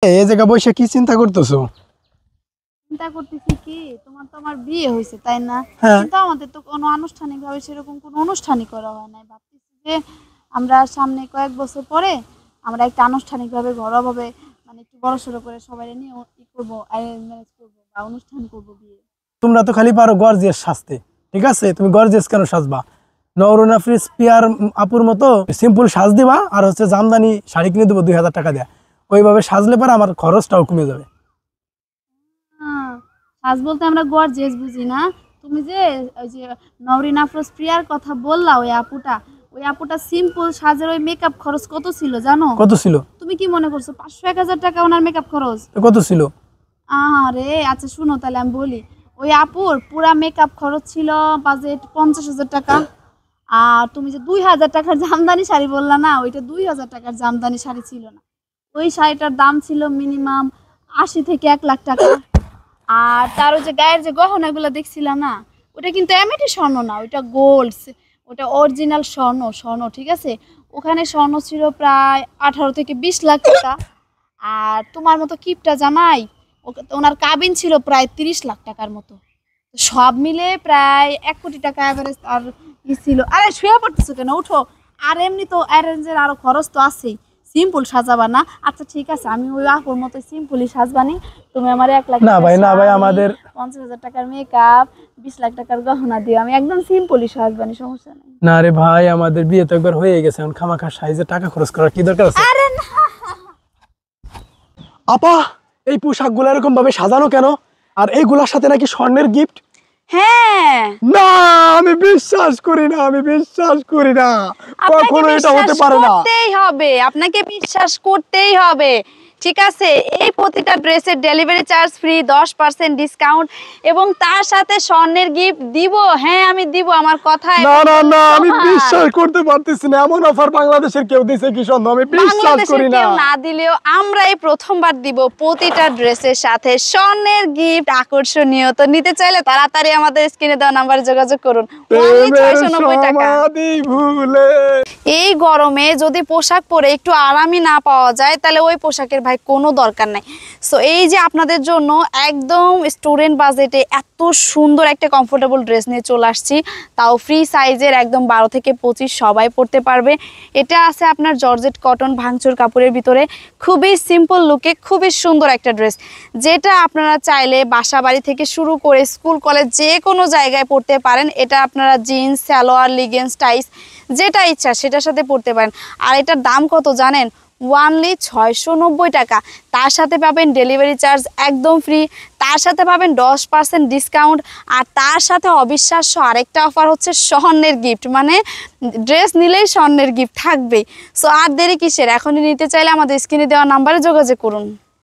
এই জায়গা বসে কি চিন্তা করতেছো? চিন্তা করতেছি কি, তোমার তো আমার বিয়ে হয়েছে তাই না? হ্যাঁ। কিন্তু আমাদের তো কোনো আনুষ্ঠানিক ভাবে সেরকম কোনো অনুষ্ঠানই করা হয় নাই। ভাবতেছি যে আমরা সামনে কয়েক বছর পরে আমরা একটা আনুষ্ঠানিক ভাবে ঘরোয়াভাবে মানে একটু বড় সড়ো করে সবাই নিয়ে ই করবো, অ্যারেঞ্জ ম্যারেজ করবো বা অনুষ্ঠান করবো বিয়ে। তোমরা তো খালি পারো গর্জিয়াস সাজতে, ঠিক আছে? তুমি গর্জিয়াস কেন সাজবা? নওরুন আফরিস পিয়ার আপুর মতো সিম্পল সাজ দিবা, আর হচ্ছে জামদানি শাড়ি কিনে দেবো 2000 টাকা দেয়া। ওইভাবে সাজলে পরে আমার খরচটাও কমে যাবে। হ্যাঁ, সাজ বলতে আমরা গর্জিয়াস বুঝি না। তুমি যে ওই যে নওরিন আফরোজ প্রিয়ার কথা বললা, ওই আপুটা সিম্পল সাজের ওই মেকআপ খরচ কত ছিল জানো? কত ছিল? তুমি কি মনে করছো 500-1000 টাকা ওনার মেকআপ খরচ? তো কত ছিল? আরে আচ্ছা শুনো তাহলে আমি বলি। ওই আপুর পুরা মেকআপ খরচ ছিল বাজেট 50,000 টাকা। আর তুমি যে 2000 টাকার জামদানি শাড়ি বললা না, ওইটা 2000 টাকার জামদানি শাড়ি ছিল না। ওই শাড়িটার দাম ছিল মিনিমাম 80 থেকে 1 লাখ টাকা। আর তার ওই যে গায়ের যে গহনাগুলো দেখছিলা না, ওটা কিন্তু এমএটি স্বর্ণ না, ওইটা গোল্ড, ওটা অরিজিনাল স্বর্ণ, ঠিক আছে? ওখানে স্বর্ণ ছিল প্রায় 18 থেকে 20 লাখ টাকা। আর তোমার মতো কিপটা জামাই, ওনার কাবিন ছিল প্রায় 30 লাখ টাকার মতো। সব মিলে প্রায় 1 কোটি টাকা অ্যাভারেজ আর ই ছিল। আরে শুয়ে পড়তেছো কেন, উঠো। আর এমনি তো অ্যারেঞ্জের আরো খরচ তো আছেই, সিম্পল সাজাবা না? আচ্ছা ঠিক আছে, আমি ওই আপুর মতো সিম্পলই সাজবানি। তুমি আমার 1 লাখ না টাকার ভাই, না ভাই, শাড়ি, আমাদের 50,000 টাকার মেকআপ, 20 লাখ টাকার গহনা দিও, আমি একদম সিম্পলই সাজবানি, সমস্যা নেই। না রে ভাই, আমাদের বিয়ে তো একবার হয়ে গেছে, এখন খামাখা সাইজে টাকা খরচ করার কি দরকার আছে? আরে না, আপা, এই পোশাকগুলো এরকম ভাবে সাজানো কেন? আর এইগুলার সাথে নাকি স্বর্ণের গিফট? হ্যাঁ না, আমি বিশ্বাস করি না, আমি বিশ্বাস করি না, আপনাকে কখনো এটা হতে বিশ্বাস পারে না। করতেই হবে, আপনাকে বিশ্বাস করতেই হবে। ঠিক আছে, এই প্রতিটা ড্রেসের ডেলিভারি চার্জ ফ্রি, 10% ডিসকাউন্ট এবং তার সাথে স্বর্ণের গিফট দিব। হ্যাঁ আমি দিব, আমার কথা না না একদম না, আমি প্রমাণ। বিশ্বাস করতে পারতেছি না, এমন অফার বাংলাদেশের কেউ দিছে কি সন্দেহ? আমি বিশ্বাস বাংলাদেশের করি না। কেউ না দিলেও আমরা এই প্রথমবার দিব প্রতিটা ড্রেসের সাথে স্বর্ণের গিফট, আকর্ষণীয়। তো নিতে চাইলে তাড়াতাড়ি আমাদের স্ক্রিনে দেওয়া নাম্বারে যোগাযোগ করুন। Only 690 টাকা। সমাধি ভুলে এই গরমে যদি পোশাক পরে একটু আরামই না পাওয়া যায়, তাহলে ওই পোশাকের ভাই কোনো দরকার নাই। সো এই যে আপনাদের জন্য একদম স্টুডেন্ট বাজেটে এত সুন্দর একটা কমফোর্টেবল ড্রেস নিয়ে চলে আসছি, তাও ফ্রি সাইজের, একদম 12 থেকে 25 সবাই পরতে পারবে। এটা আছে আপনার জর্জেট কটন ভাঙচুর কাপড়ের ভিতরে, খুবই সিম্পল লুকে খুবই সুন্দর একটা ড্রেস, যেটা আপনারা চাইলে বাসা বাড়ি থেকে শুরু করে স্কুল কলেজ যে কোনো জায়গায় পরতে পারেন। এটা আপনারা জিন্স, সালোয়ার, লিগেন্স, টাইস যেটা ইচ্ছা সেটার সাথে পরতে পারেন। আর এটার দাম কত জানেন? ওয়ানলি 690 টাকা। তার সাথে পাবেন ডেলিভারি চার্জ একদম ফ্রি, তার সাথে পাবেন 10% ডিসকাউন্ট, আর তার সাথে অবিশ্বাস্য আরেকটা অফার হচ্ছে স্বর্ণের গিফট, মানে ড্রেস নিলেই স্বর্ণের গিফট থাকবেই। সো আর দেরি কিসের, এখনই নিতে চাইলে আমাদের স্ক্রিনে দেওয়া নাম্বারে যোগাযোগ করুন।